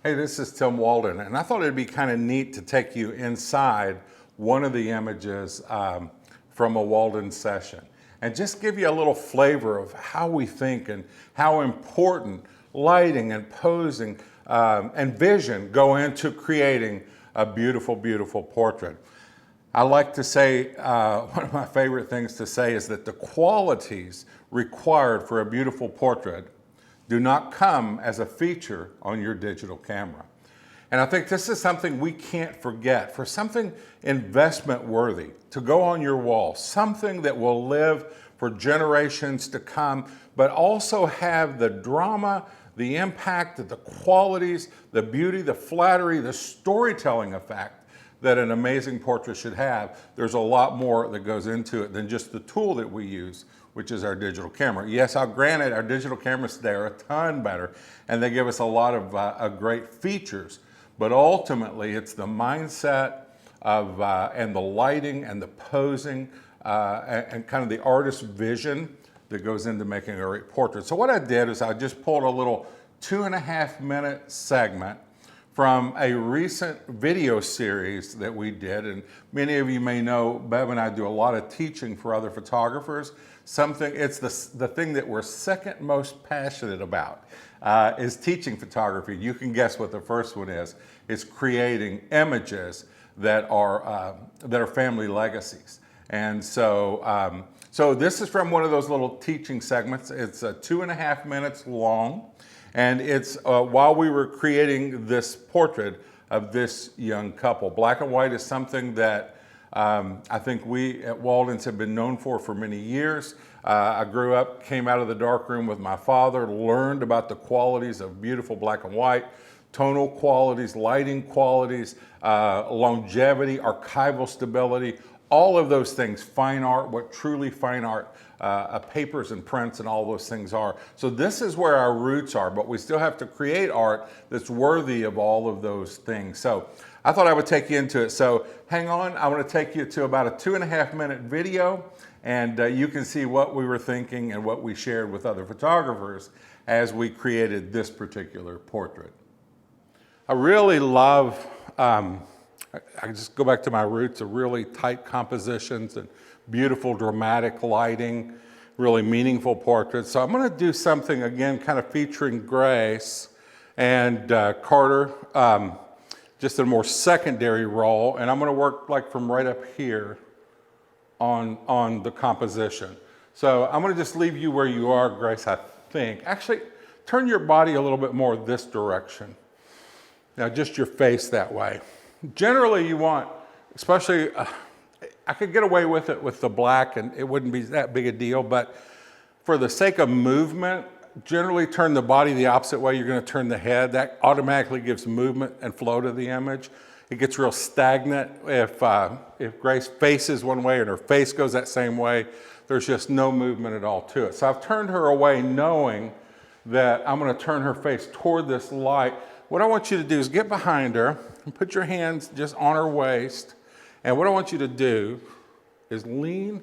Hey, this is Tim Walden, and I thought it'd be kind of neat to take you inside one of the images from a Walden session and just give you a little flavor of how we think and how important lighting and posing and vision go into creating a beautiful, beautiful portrait. I like to say, one of my favorite things to say is that the qualities required for a beautiful portrait do not come as a feature on your digital camera. And I think this is something we can't forget. For something investment worthy to go on your wall, something that will live for generations to come, but also have the drama, the impact, the qualities, the beauty, the flattery, the storytelling effect that an amazing portrait should have. There's a lot more that goes into it than just the tool that we use, which is our digital camera. Yes, I'll grant it, our digital cameras today are a ton better, and they give us a lot of great features, but ultimately it's the mindset of, and the lighting and the posing and kind of the artist's vision that goes into making a great portrait. So what I did is I just pulled a little 2.5-minute segment from a recent video series that we did, and many of you may know Bev and I do a lot of teaching for other photographers. It's the thing that we're second most passionate about is teaching photography. You can guess what the first one is. It's creating images that are family legacies. And so, so this is from one of those little teaching segments. It's 2.5 minutes long. And it's while we were creating this portrait of this young couple. Black and white is something that I think we at Walden's have been known for many years. I grew up, came out of the darkroom with my father, learned about the qualities of beautiful black and white, tonal qualities, lighting qualities, longevity, archival stability, all of those things, fine art, what truly fine art papers and prints and all those things are. So this is where our roots are, but we still have to create art that's worthy of all of those things. So I thought I would take you into it. So hang on, I want to take you to about a 2.5-minute video, and you can see what we were thinking and what we shared with other photographers as we created this particular portrait. I really love, I just go back to my roots of really tight compositions and beautiful dramatic lighting, really meaningful portraits. So I'm going to do something again kind of featuring Grace and Carter, just a more secondary role, and I'm going to work like from right up here on the composition. So I'm going to just leave you where you are, Grace, I think. Actually, turn your body a little bit more this direction. Now just your face that way. Generally you want, especially, I could get away with it with the black and it wouldn't be that big a deal, but for the sake of movement, generally turn the body the opposite way you're going to turn the head. That automatically gives movement and flow to the image. It gets real stagnant if Grace faces one way and her face goes that same way. There's just no movement at all to it. So I've turned her away knowing that I'm going to turn her face toward this light. What I want you to do is get behind her and put your hands just on her waist. And what I want you to do is lean,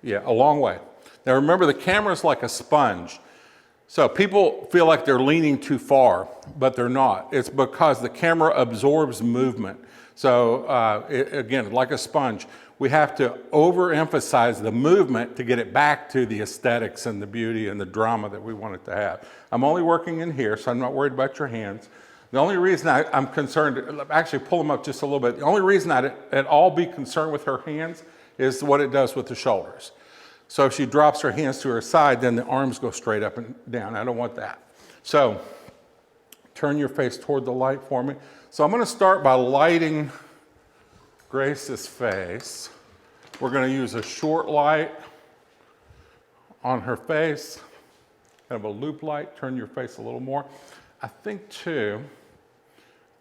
a long way. Now remember, the camera is like a sponge. So people feel like they're leaning too far, but they're not. It's because the camera absorbs movement. So again, like a sponge, we have to overemphasize the movement to get it back to the aesthetics and the beauty and the drama that we want it to have. I'm only working in here, so I'm not worried about your hands. The only reason I'm concerned, actually pull them up just a little bit. The only reason I'd at all be concerned with her hands is what it does with the shoulders. So if she drops her hands to her side, then the arms go straight up and down. I don't want that. So turn your face toward the light for me. So I'm going to start by lighting Grace's face. We're going to use a short light on her face, kind of a loop light. Turn your face a little more. I think too,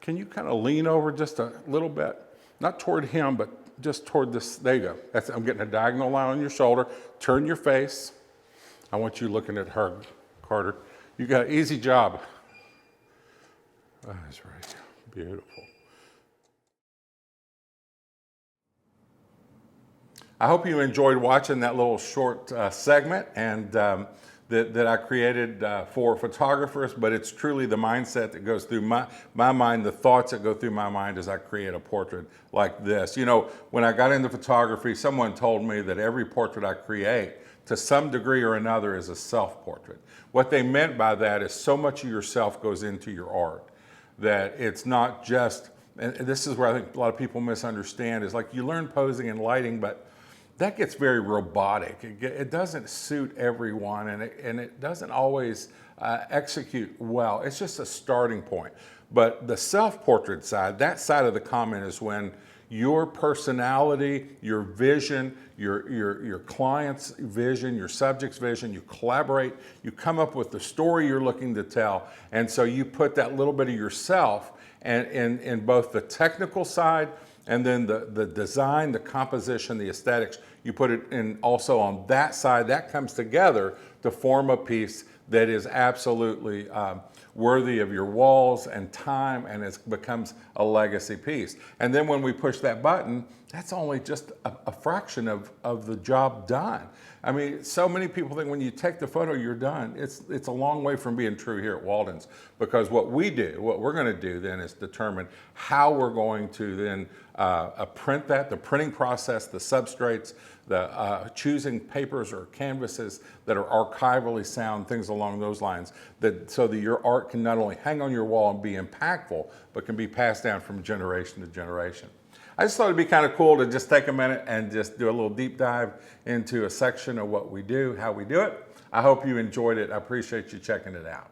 can you kind of lean over just a little bit? Not toward him, but just toward this. There you go. I'm getting a diagonal line on your shoulder. Turn your face. I want you looking at her, Carter. You got an easy job. That's right. Beautiful. I hope you enjoyed watching that little short segment, and that I created for photographers, but it's truly the mindset that goes through my mind, the thoughts that go through my mind as I create a portrait like this. You know, when I got into photography, someone told me that every portrait I create, to some degree or another, is a self-portrait. What they meant by that is so much of yourself goes into your art that it's not just, and this is where I think a lot of people misunderstand, is like you learn posing and lighting, but that gets very robotic. It doesn't suit everyone, and it doesn't always execute well. It's just a starting point. But the self-portrait side, that side of the comment, is when your personality, your vision, your client's vision, your subject's vision, you collaborate, you come up with the story you're looking to tell, and so you put that little bit of yourself in both the technical side and then the design, the composition, the aesthetics. You put it in also on that side. That comes together to form a piece that is absolutely worthy of your walls and time, and it becomes a legacy piece. And then when we push that button, that's only just a fraction of the job done. I mean, so many people think when you take the photo, you're done. It's a long way from being true here at Walden's, because what we're going to do then is determine how we're going to then print that, the printing process, the substrates, the choosing papers or canvases that are archivally sound, things along those lines, so that your art can not only hang on your wall and be impactful, but can be passed down from generation to generation. I just thought it'd be kind of cool to just take a minute and just do a little deep dive into a section of what we do, how we do it. I hope you enjoyed it. I appreciate you checking it out.